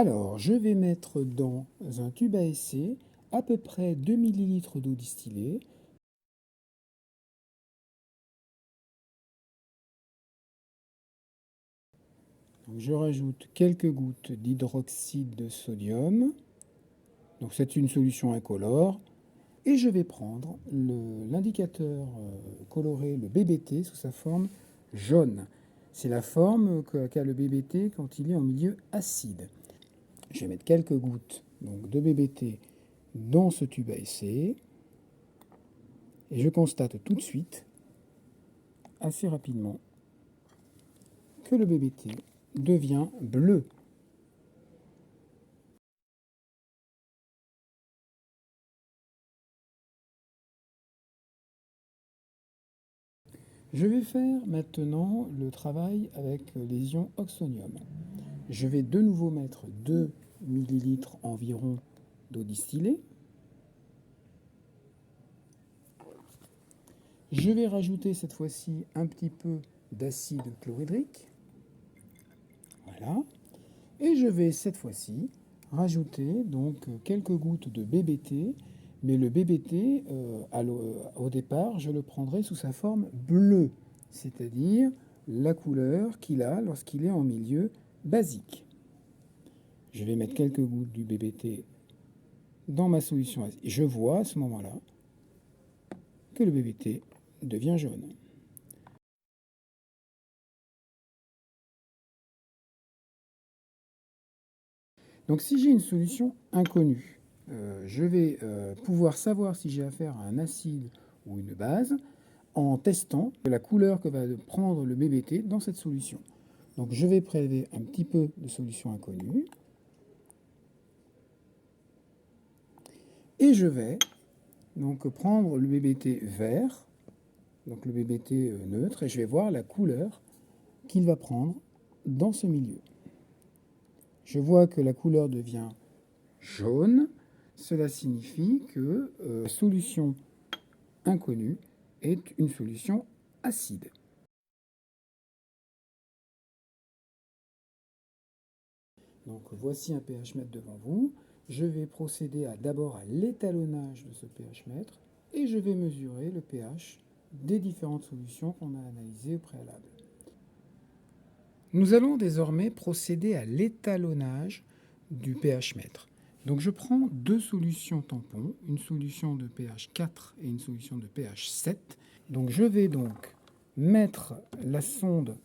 Alors, je vais mettre dans un tube à essai à peu près 2 ml d'eau distillée. Donc, je rajoute quelques gouttes d'hydroxyde de sodium. Donc, c'est une solution incolore. Et je vais prendre l'indicateur coloré, le BBT, sous sa forme jaune. C'est la forme qu'a le BBT quand il est en milieu acide. Je vais mettre quelques gouttes donc, de BBT dans ce tube à essai. Et je constate tout de suite, assez rapidement, que le BBT devient bleu. Je vais faire maintenant le travail avec les ions oxonium. Je vais de nouveau mettre 2 ml environ d'eau distillée. Je vais rajouter cette fois-ci un petit peu d'acide chlorhydrique. Voilà. Et je vais cette fois-ci rajouter donc quelques gouttes de BBT. Mais le BBT, au départ, je le prendrai sous sa forme bleue, c'est-à-dire la couleur qu'il a lorsqu'il est en milieu basique. Je vais mettre quelques gouttes du BBT dans ma solution. Je vois à ce moment-là que le BBT devient jaune. Donc si j'ai une solution inconnue, je vais pouvoir savoir si j'ai affaire à un acide ou une base en testant la couleur que va prendre le BBT dans cette solution. Donc je vais prélever un petit peu de solution inconnue et je vais donc prendre le BBT vert, donc le BBT neutre, et je vais voir la couleur qu'il va prendre dans ce milieu. Je vois que la couleur devient jaune. Cela signifie que la solution inconnue est une solution acide. Donc voici un pH mètre devant vous. Je vais procéder d'abord à l'étalonnage de ce pH mètre et je vais mesurer le pH des différentes solutions qu'on a analysées au préalable. Nous allons désormais procéder à l'étalonnage du pH mètre. Donc je prends deux solutions tampons, une solution de pH 4 et une solution de pH 7. Donc je vais donc mettre la sonde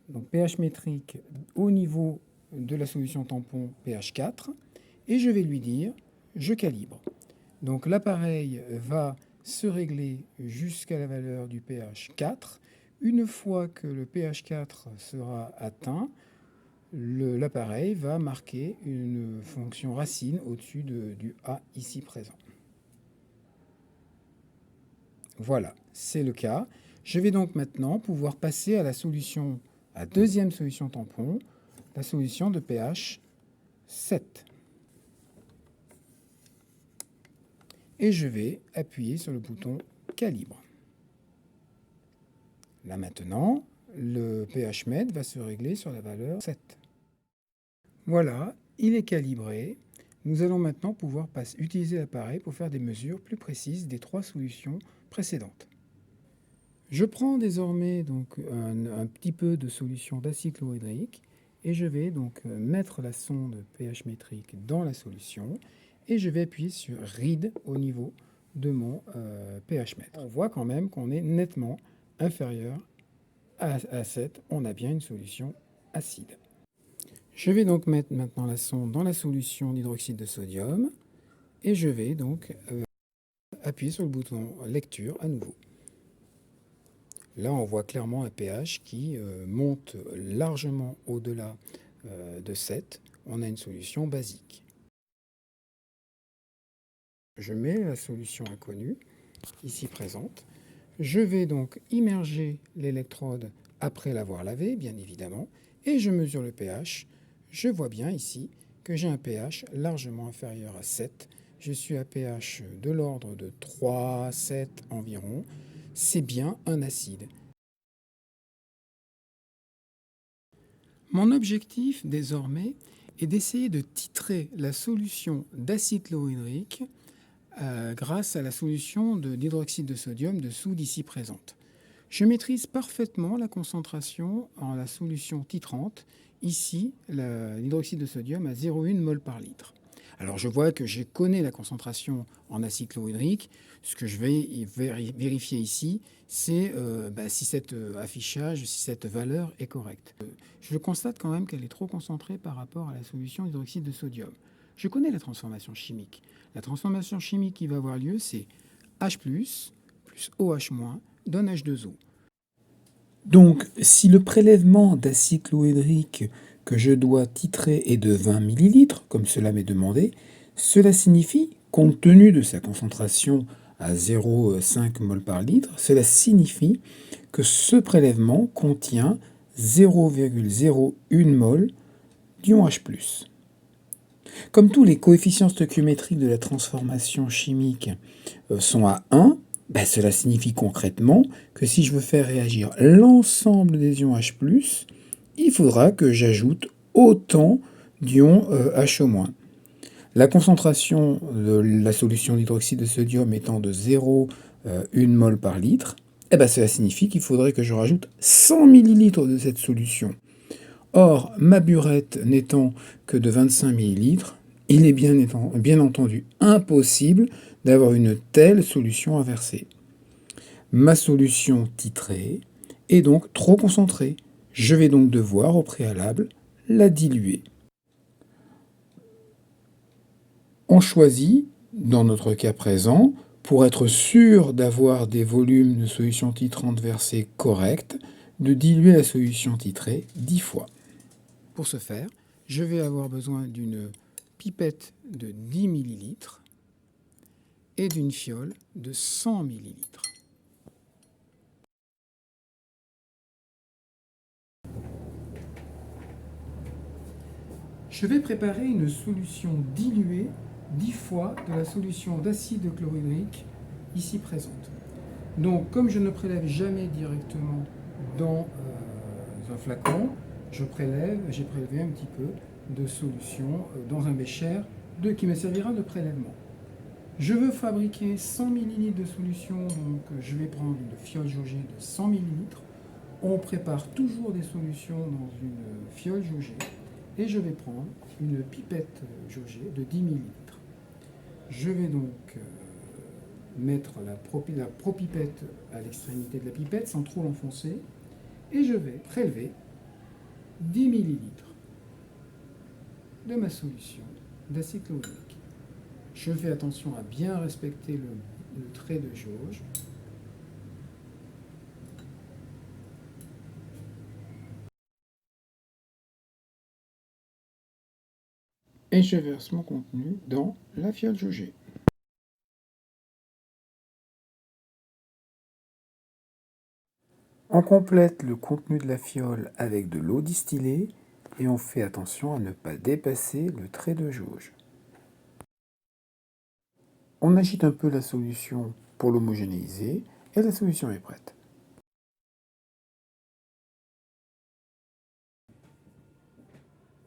donc pH métrique au niveau de la solution tampon pH 4 et je vais lui dire je calibre. Donc l'appareil va se régler jusqu'à la valeur du pH 4. Une fois que le pH 4 sera atteint, l'appareil va marquer une fonction racine au-dessus du A ici présent. Voilà, c'est le cas. Je vais donc maintenant pouvoir passer à la deuxième solution tampon, la solution de pH 7. Et je vais appuyer sur le bouton calibre. Là maintenant, le pH mètre va se régler sur la valeur 7. Voilà, il est calibré. Nous allons maintenant pouvoir utiliser l'appareil pour faire des mesures plus précises des trois solutions précédentes. Je prends désormais donc un petit peu de solution d'acide chlorhydrique et je vais donc mettre la sonde pH métrique dans la solution et je vais appuyer sur Read au niveau de mon pH mètre. On voit quand même qu'on est nettement inférieur à 7. On a bien une solution acide. Je vais donc mettre maintenant la sonde dans la solution d'hydroxyde de sodium et je vais donc appuyer sur le bouton lecture à nouveau. Là, on voit clairement un pH qui monte largement au-delà de 7. On a une solution basique. Je mets la solution inconnue, ici présente. Je vais donc immerger l'électrode après l'avoir lavé, bien évidemment, et je mesure le pH. Je vois bien ici que j'ai un pH largement inférieur à 7. Je suis à pH de l'ordre de 3, 7 environ. C'est bien un acide. Mon objectif désormais est d'essayer de titrer la solution d'acide chlorhydrique grâce à la solution d'hydroxyde de sodium de soude ici présente. Je maîtrise parfaitement la concentration en la solution titrante, ici l'hydroxyde de sodium à 0,1 mol par litre. Alors je vois que je connais la concentration en acide chlorhydrique. Ce que je vais vérifier ici, c'est si cet affichage, si cette valeur est correcte. Je constate quand même qu'elle est trop concentrée par rapport à la solution d'hydroxyde de sodium. Je connais la transformation chimique. La transformation chimique qui va avoir lieu, c'est H+, plus OH-, donne H2O. Donc, si le prélèvement d'acide chlorhydrique que je dois titrer est de 20 ml, comme cela m'est demandé, cela signifie, compte tenu de sa concentration à 0,5 mol par litre, cela signifie que ce prélèvement contient 0,01 mol d'ion H+. Comme tous les coefficients stoichiométriques de la transformation chimique sont à 1, cela signifie concrètement que si je veux faire réagir l'ensemble des ions H+, il faudra que j'ajoute autant d'ions HO-. La concentration de la solution d'hydroxyde de sodium étant de 0,1 mol par litre, cela signifie qu'il faudrait que je rajoute 100 ml de cette solution. Or, ma burette n'étant que de 25 ml, il est bien entendu impossible d'avoir une telle solution à verser. Ma solution titrée est donc trop concentrée. Je vais donc devoir au préalable la diluer. On choisit, dans notre cas présent, pour être sûr d'avoir des volumes de solution titrante versés corrects, de diluer la solution titrée 10 fois. Pour ce faire, je vais avoir besoin d'une pipette de 10 ml et d'une fiole de 100 ml. Je vais préparer une solution diluée 10 fois de la solution d'acide chlorhydrique ici présente. Donc, comme je ne prélève jamais directement dans un flacon, j'ai prélevé un petit peu de solution dans un bécher qui me servira de prélèvement. Je veux fabriquer 100 ml de solution, donc je vais prendre une fiole jaugée de 100 ml. On prépare toujours des solutions dans une fiole jaugée et je vais prendre une pipette jaugée de 10 ml. Je vais donc mettre la propipette à l'extrémité de la pipette sans trop l'enfoncer et je vais prélever 10 ml de ma solution d'acide chlorhydrique. Je fais attention à bien respecter le trait de jauge. Et je verse mon contenu dans la fiole jaugée. On complète le contenu de la fiole avec de l'eau distillée et on fait attention à ne pas dépasser le trait de jauge. On agite un peu la solution pour l'homogénéiser et la solution est prête.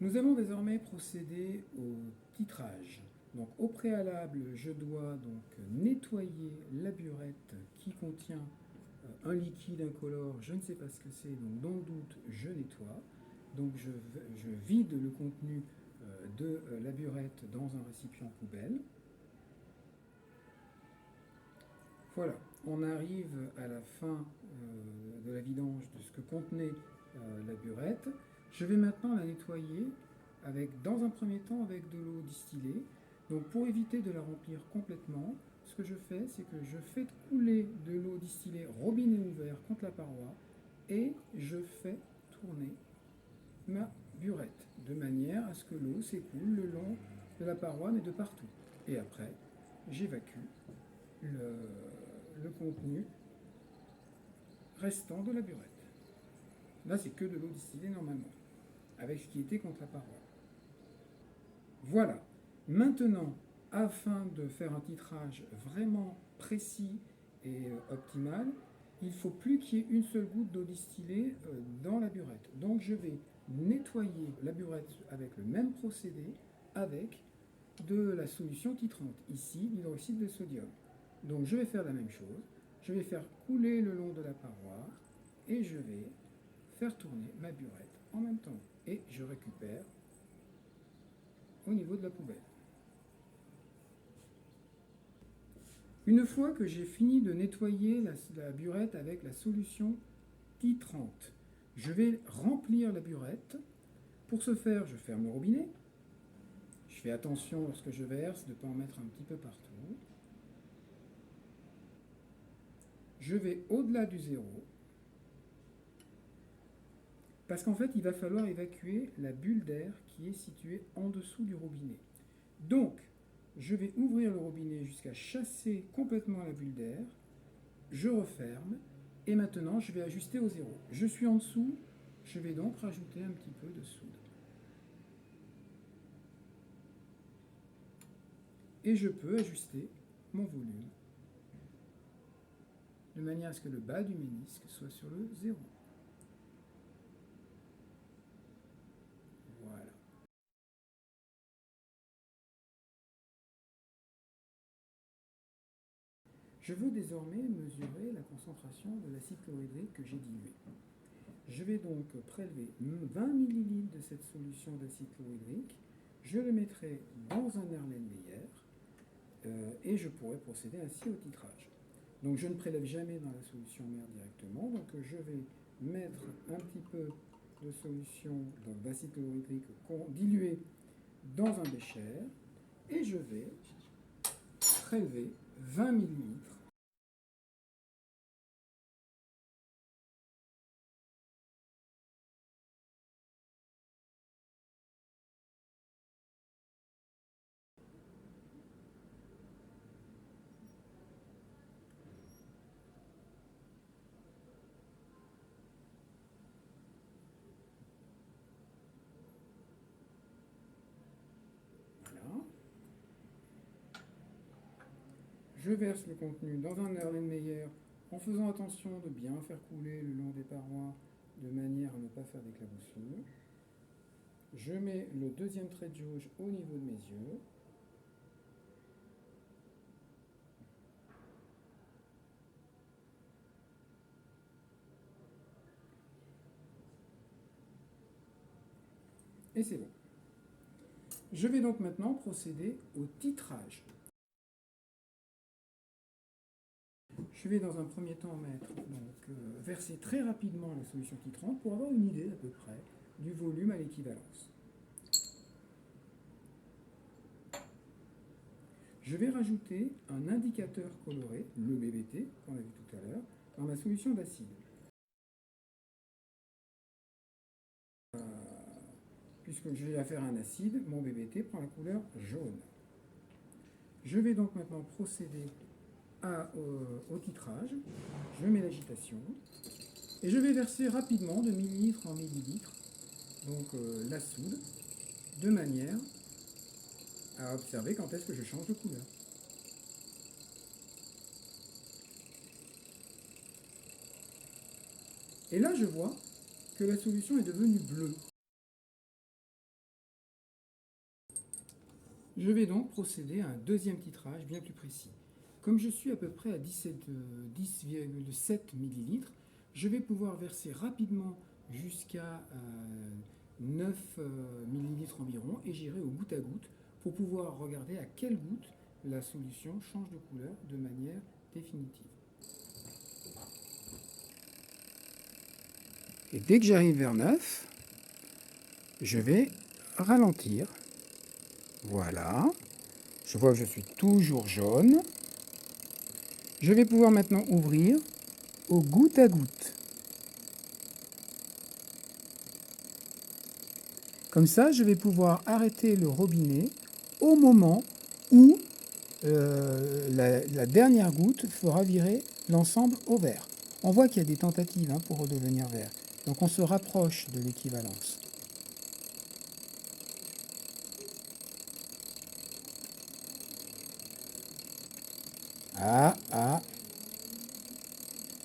Nous allons désormais procéder au titrage. Donc, au préalable, je dois donc nettoyer la burette qui contient un liquide incolore, je ne sais pas ce que c'est, donc dans le doute, je nettoie. Donc je vide le contenu de la burette dans un récipient poubelle. Voilà, on arrive à la fin de la vidange de ce que contenait la burette. Je vais maintenant la nettoyer dans un premier temps avec de l'eau distillée. Donc pour éviter de la remplir complètement, ce que je fais, c'est que je fais couler de l'eau distillée robinet ouvert contre la paroi et je fais tourner ma burette de manière à ce que l'eau s'écoule le long de la paroi mais de partout. Et après, j'évacue le contenu restant de la burette. Là, c'est que de l'eau distillée normalement, avec ce qui était contre la paroi. Voilà. Maintenant, afin de faire un titrage vraiment précis et optimal, il ne faut plus qu'il y ait une seule goutte d'eau distillée dans la burette. Donc je vais nettoyer la burette avec le même procédé avec de la solution titrante, ici l'hydroxyde de sodium. Donc je vais faire la même chose, je vais faire couler le long de la paroi et je vais faire tourner ma burette en même temps. Et je récupère au niveau de la poubelle. Une fois que j'ai fini de nettoyer la burette avec la solution titrante, je vais remplir la burette. Pour ce faire, je ferme le robinet. Je fais attention lorsque je verse de ne pas en mettre un petit peu partout. Je vais au-delà du zéro. Parce qu'en fait, il va falloir évacuer la bulle d'air qui est située en dessous du robinet. Donc, je vais ouvrir le robinet jusqu'à chasser complètement la bulle d'air. Je referme. Et maintenant, je vais ajuster au zéro. Je suis en dessous. Je vais donc rajouter un petit peu de soude. Et je peux ajuster mon volume de manière à ce que le bas du ménisque soit sur le zéro. Voilà. Je veux désormais mesurer la concentration de l'acide chlorhydrique que j'ai dilué. Je vais donc prélever 20 ml de cette solution d'acide chlorhydrique. Je le mettrai dans un Erlenmeyer et je pourrai procéder ainsi au titrage. Donc je ne prélève jamais dans la solution mère directement. Donc je vais mettre un petit peu de solution d'acide chlorhydrique dilué dans un bécher et je vais prélever 20 ml. Voilà. Je verse le contenu dans un Erlenmeyer en faisant attention de bien faire couler le long des parois de manière à ne pas faire d'éclaboussure. Je mets le deuxième trait de jauge au niveau de mes yeux. Et c'est bon. Je vais donc maintenant procéder au titrage. Je vais dans un premier temps verser très rapidement la solution titrante pour avoir une idée à peu près du volume à l'équivalence. Je vais rajouter un indicateur coloré, le BBT, qu'on a vu tout à l'heure, dans ma solution d'acide. Puisque je vais faire un acide, mon BBT prend la couleur jaune. Je vais donc maintenant procéder au titrage. Je mets l'agitation et je vais verser rapidement de millilitre en millilitre la soude de manière à observer quand est-ce que je change de couleur. Et là, je vois que la solution est devenue bleue. Je vais donc procéder à un deuxième titrage bien plus précis. Comme je suis à peu près à 10,7 ml, je vais pouvoir verser rapidement jusqu'à 9 ml environ et j'irai au goutte à goutte pour pouvoir regarder à quelle goutte la solution change de couleur de manière définitive. Et dès que j'arrive vers 9, je vais ralentir. Voilà. Je vois que je suis toujours jaune. Je vais pouvoir maintenant ouvrir au goutte à goutte. Comme ça, je vais pouvoir arrêter le robinet au moment où la dernière goutte fera virer l'ensemble au vert. On voit qu'il y a des tentatives pour redevenir vert. Donc on se rapproche de l'équivalence.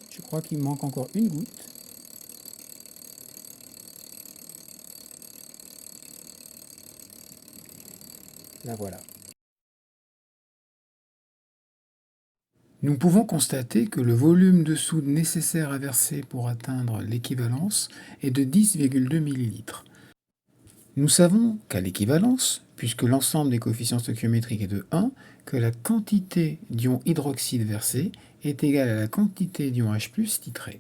Je crois qu'il manque encore une goutte. La voilà. Nous pouvons constater que le volume de soude nécessaire à verser pour atteindre l'équivalence est de 10,2 ml. Nous savons qu'à l'équivalence, puisque l'ensemble des coefficients stoichiométriques est de 1, que la quantité d'ion hydroxyde versé est égale à la quantité d'ion H+ titré.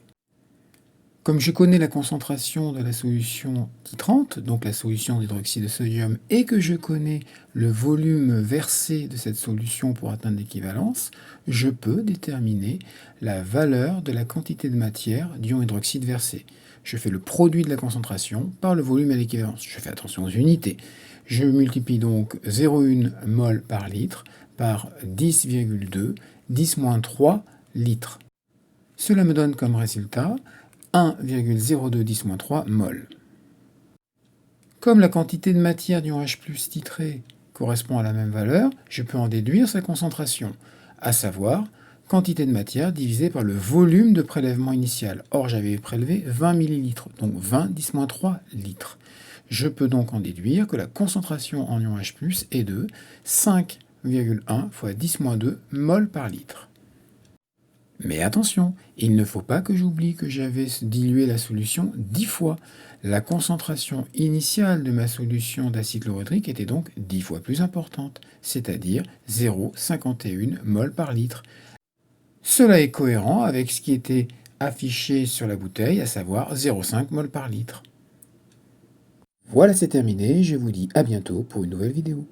Comme je connais la concentration de la solution titrante, donc la solution d'hydroxyde de sodium, et que je connais le volume versé de cette solution pour atteindre l'équivalence, je peux déterminer la valeur de la quantité de matière d'ion hydroxyde versé. Je fais le produit de la concentration par le volume à l'équivalence. Je fais attention aux unités. Je multiplie donc 0,1 mol par litre par 10,2, 10-3 litres. Cela me donne comme résultat 1,0210-3 mol. Comme la quantité de matière d'ion H+ titré correspond à la même valeur, je peux en déduire sa concentration, à savoir quantité de matière divisée par le volume de prélèvement initial. Or, j'avais prélevé 20 ml, donc 20 10-3 litres. Je peux donc en déduire que la concentration en ion H+ est de 5,1 fois 10-2 mol par litre. Mais attention, il ne faut pas que j'oublie que j'avais dilué la solution 10 fois. La concentration initiale de ma solution d'acide chlorhydrique était donc 10 fois plus importante, c'est-à-dire 0,51 mol par litre. Cela est cohérent avec ce qui était affiché sur la bouteille, à savoir 0,5 mol par litre. Voilà, c'est terminé, je vous dis à bientôt pour une nouvelle vidéo.